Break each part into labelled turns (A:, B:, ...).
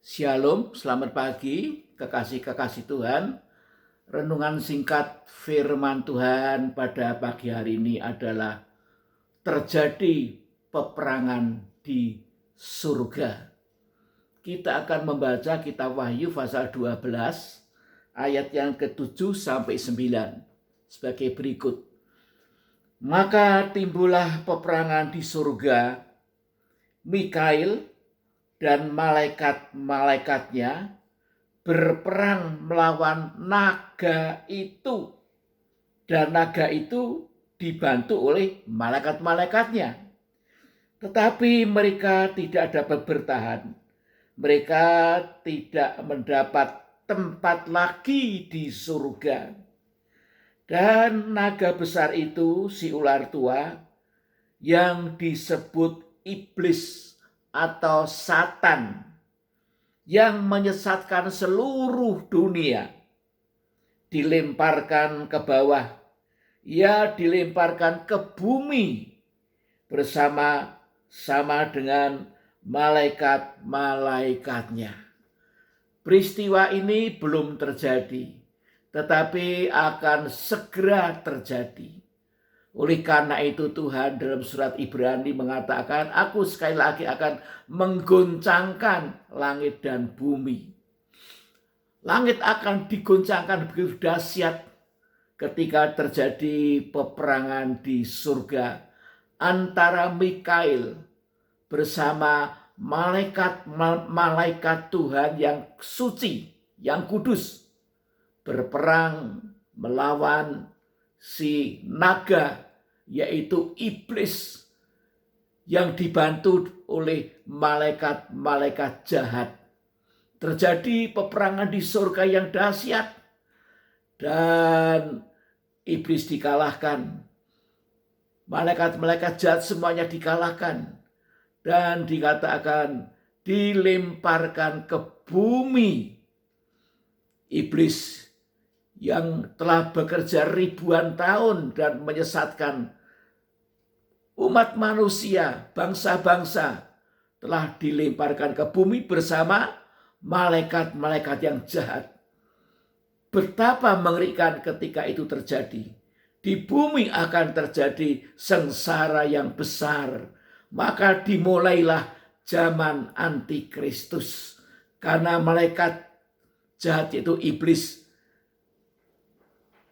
A: Shalom, selamat pagi, kekasih-kekasih Tuhan. Renungan singkat firman Tuhan pada pagi hari ini adalah terjadi peperangan di surga. Kita akan membaca kitab Wahyu pasal 12 ayat yang ke-7 sampai 9 sebagai berikut. Maka timbullah peperangan di surga. Mikail dan malaikat-malaikatnya berperang melawan naga itu. Dan naga itu dibantu oleh malaikat-malaikatnya. Tetapi mereka tidak dapat bertahan. Mereka tidak mendapat tempat lagi di surga. Dan naga besar itu, si ular tua, yang disebut iblis atau Satan, yang menyesatkan seluruh dunia, dilemparkan ke bawah. Ia dilemparkan ke bumi bersama-sama dengan malaikat-malaikatnya. Peristiwa ini belum terjadi, tetapi akan segera terjadi. Oleh karena itu Tuhan dalam surat Ibrani mengatakan, aku sekali lagi akan menggoncangkan langit dan bumi. Langit akan digoncangkan begitu dahsyat ketika terjadi peperangan di surga antara Mikail bersama malaikat-malaikat Tuhan yang suci, yang kudus, berperang melawan si naga, yaitu iblis, yang dibantu oleh malaikat-malaikat jahat. Terjadi peperangan di surga yang dahsyat dan iblis dikalahkan. Malaikat-malaikat jahat semuanya dikalahkan dan dikatakan dilemparkan ke bumi. Iblis yang telah bekerja ribuan tahun dan menyesatkan umat manusia, bangsa-bangsa, telah dilemparkan ke bumi bersama malaikat-malaikat yang jahat. Betapa mengerikan ketika itu terjadi. Di bumi akan terjadi sengsara yang besar. Maka dimulailah zaman antikristus. Karena malaikat jahat itu iblis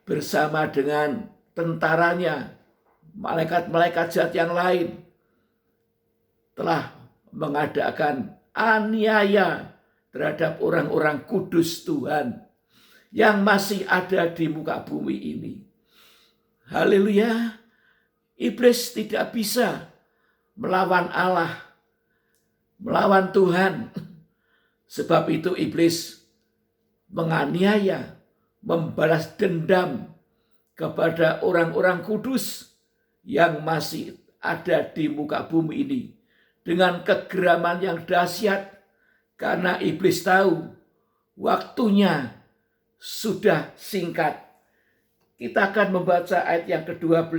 A: bersama dengan tentaranya, malaikat-malaikat jahat yang lain, telah mengadakan aniaya terhadap orang-orang kudus Tuhan yang masih ada di muka bumi ini. Haleluya. Iblis tidak bisa melawan Allah, melawan Tuhan. Sebab itu iblis menganiaya, membalas dendam kepada orang-orang kudus yang masih ada di muka bumi ini dengan kegeraman yang dahsyat, karena iblis tahu waktunya sudah singkat. Kita akan membaca ayat yang ke-12.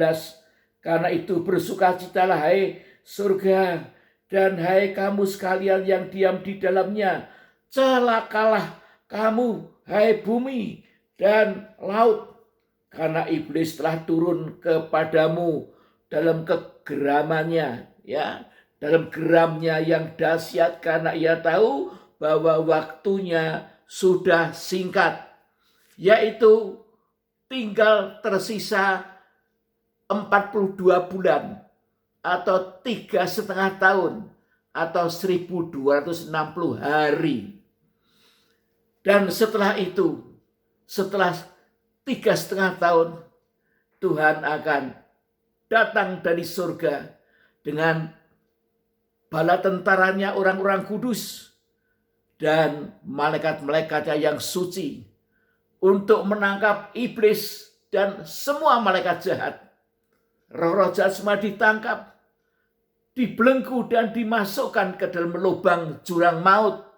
A: Karena itu bersukacitalah hai surga, dan hai kamu sekalian yang diam di dalamnya. Celakalah kamu hai bumi dan laut, karena iblis telah turun kepadamu dalam kegeramannya, ya, dalam geramnya yang dahsyat, karena ia tahu bahwa waktunya sudah singkat, yaitu tinggal tersisa 42 bulan atau 3,5 tahun atau 1260 hari. Dan setelah itu, setelah 3,5 tahun, Tuhan akan datang dari surga dengan bala tentaranya, orang-orang kudus dan malaikat-malaikatnya yang suci, untuk menangkap iblis dan semua malaikat jahat. Roh-roh jahat semua ditangkap, dibelenggu dan dimasukkan ke dalam lubang jurang maut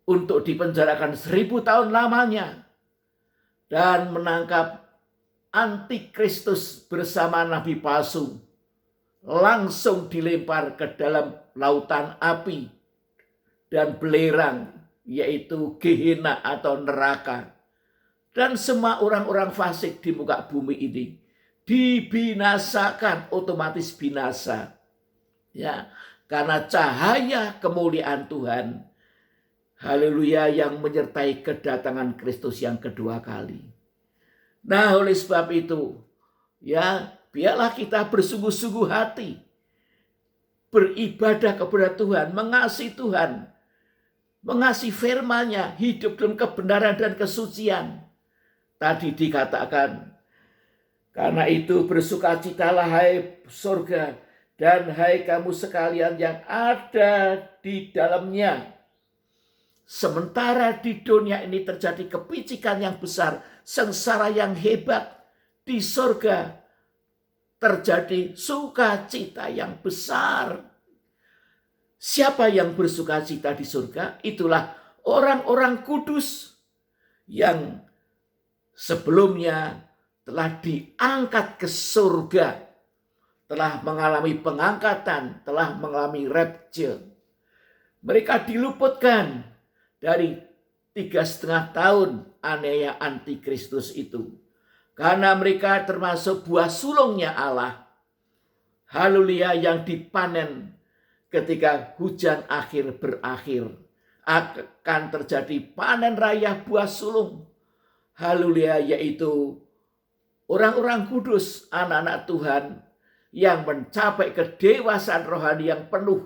A: untuk dipenjarakan 1000 tahun lamanya, dan menangkap antikristus bersama nabi palsu, langsung dilempar ke dalam lautan api dan belerang, yaitu Gehenna atau neraka. Dan semua orang-orang fasik di muka bumi ini dibinasakan, otomatis binasa. Ya, karena cahaya kemuliaan Tuhan, haleluya, yang menyertai kedatangan Kristus yang kedua kali. Nah, oleh sebab itu, ya, biarlah kita bersungguh-sungguh hati beribadah kepada Tuhan, mengasihi Tuhan, mengasihi firman-Nya, hidup dalam kebenaran dan kesucian. Tadi dikatakan, karena itu bersukacitalah hai surga, dan hai kamu sekalian yang ada di dalamnya. Sementara di dunia ini terjadi kepicikan yang besar, sengsara yang hebat, di surga terjadi sukacita yang besar. Siapa yang bersukacita di surga? Itulah orang-orang kudus yang sebelumnya telah diangkat ke surga, telah mengalami pengangkatan, telah mengalami rapture. Mereka diluputkan dari 3,5 tahun aniaya antikristus itu. Karena mereka termasuk buah sulungnya Allah. Haleluya, yang dipanen ketika hujan akhir berakhir. Akan terjadi panen raya buah sulung. Haleluya, yaitu orang-orang kudus, anak-anak Tuhan yang mencapai kedewasaan rohani yang penuh.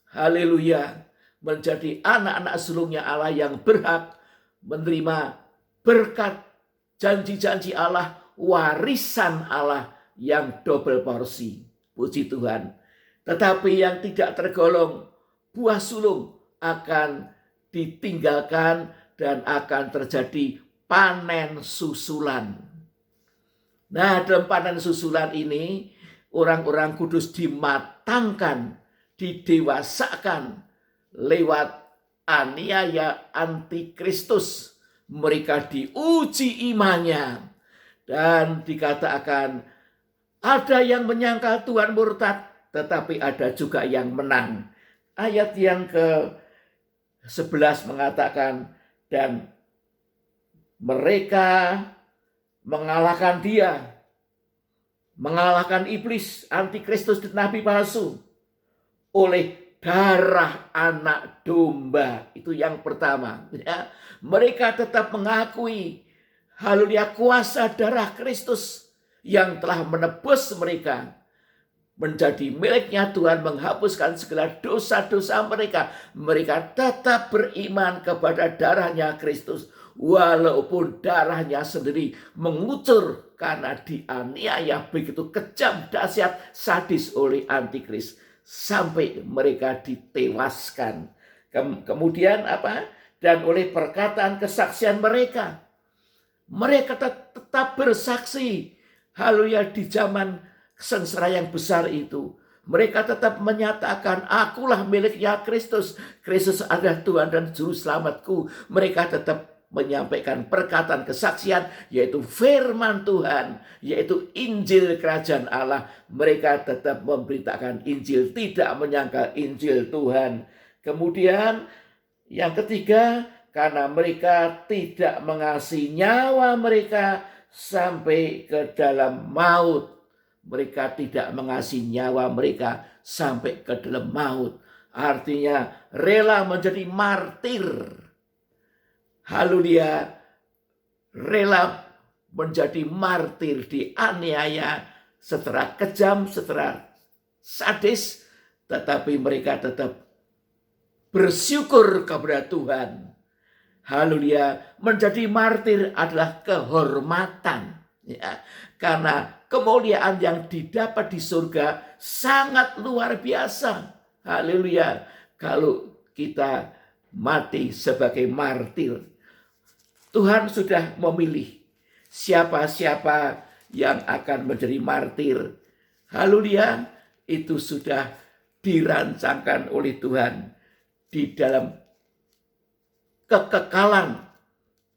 A: Haleluya, menjadi anak-anak sulungnya Allah yang berhak menerima berkat janji-janji Allah, warisan Allah yang double porsi. Puji Tuhan. Tetapi yang tidak tergolong buah sulung akan ditinggalkan dan akan terjadi panen susulan. Nah, dalam panen susulan ini orang-orang kudus dimatangkan, didewasakan lewat aniaya antikristus. Mereka diuji imannya dan dikatakan ada yang menyangka Tuhan murtad, tetapi ada juga yang menang. Ayat yang ke-11 mengatakan, dan mereka mengalahkan dia, mengalahkan iblis, antikristus dan nabi palsu oleh darah anak domba. Itu yang pertama. Ya. Mereka tetap mengakui, haleluya, kuasa darah Kristus yang telah menebus mereka, menjadi miliknya Tuhan, menghapuskan segala dosa-dosa mereka. Mereka tetap beriman kepada darahnya Kristus, walaupun darahnya sendiri mengucur karena dianiaya begitu kejam, dahsyat, sadis oleh antikris, sampai mereka ditewaskan. Kemudian apa? Dan oleh perkataan kesaksian mereka, mereka tetap bersaksi, haleluya, di zaman sengsara yang besar itu. Mereka tetap menyatakan, akulah miliknya Kristus. Kristus adalah Tuhan dan Juru Selamatku. Mereka tetap menyampaikan perkataan kesaksian, yaitu firman Tuhan, yaitu Injil Kerajaan Allah. Mereka tetap memberitakan Injil, tidak menyangkal Injil Tuhan. Kemudian yang ketiga, karena mereka tidak mengasihi nyawa mereka sampai ke dalam maut. Mereka tidak mengasihi nyawa mereka sampai ke dalam maut. Artinya rela menjadi martir. Haleluya, rela menjadi martir, dianiaya secara kejam, secara sadis, tetapi mereka tetap bersyukur kepada Tuhan. Haleluya, menjadi martir adalah kehormatan, ya, karena kemuliaan yang didapat di surga sangat luar biasa. Haleluya, kalau kita mati sebagai martir. Tuhan sudah memilih siapa-siapa yang akan menjadi martir. Haleluya, itu sudah dirancangkan oleh Tuhan di dalam kekekalan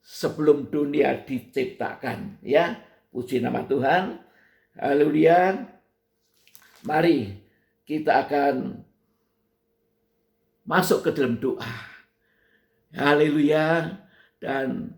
A: sebelum dunia diciptakan. Ya, puji nama Tuhan. Haleluya. Mari kita akan masuk ke dalam doa. Haleluya. Dan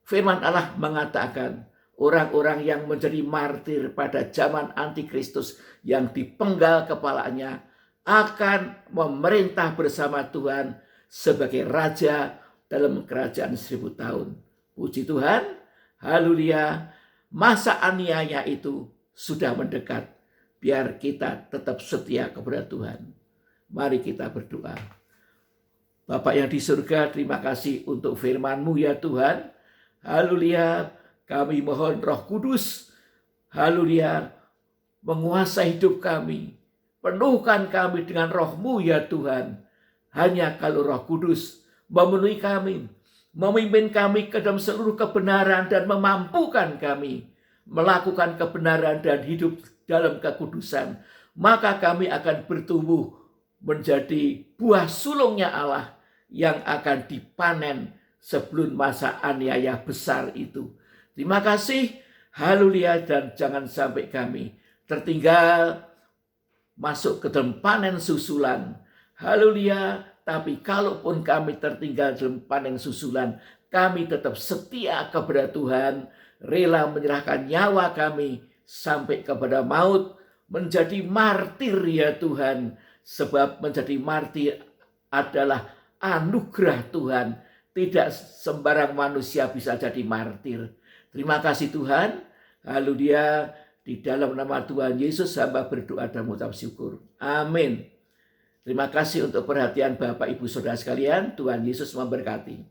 A: firman Allah mengatakan orang-orang yang menjadi martir pada zaman antikristus yang dipenggal kepalanya akan memerintah bersama Tuhan sebagai raja dalam kerajaan 1000 tahun. Puji Tuhan, haleluya, masa aniaya itu sudah mendekat. Biar kita tetap setia kepada Tuhan. Mari kita berdoa. Bapa yang di surga, terima kasih untuk firman-Mu ya Tuhan. Haleluya, kami mohon Roh Kudus, haleluya, menguasai hidup kami. Penuhkan kami dengan Roh-Mu ya Tuhan. Hanya kalau Roh Kudus memenuhi kami, memimpin kami ke dalam seluruh kebenaran dan memampukan kami melakukan kebenaran dan hidup dalam kekudusan, maka kami akan bertumbuh menjadi buah sulungnya Allah yang akan dipanen sebelum masa aniaya besar itu. Terima kasih, haleluya, dan jangan sampai kami tertinggal masuk ke dalam panen susulan. Haleluya, tapi kalaupun kami tertinggal dalam panen susulan, kami tetap setia kepada Tuhan, rela menyerahkan nyawa kami sampai kepada maut, menjadi martir ya Tuhan. Sebab menjadi martir adalah anugerah Tuhan. Tidak sembarang manusia bisa jadi martir. Terima kasih Tuhan. Haleluya. Di dalam nama Tuhan Yesus hamba berdoa dan mengucap syukur. Amin. Terima kasih untuk perhatian Bapak Ibu Saudara sekalian. Tuhan Yesus memberkati.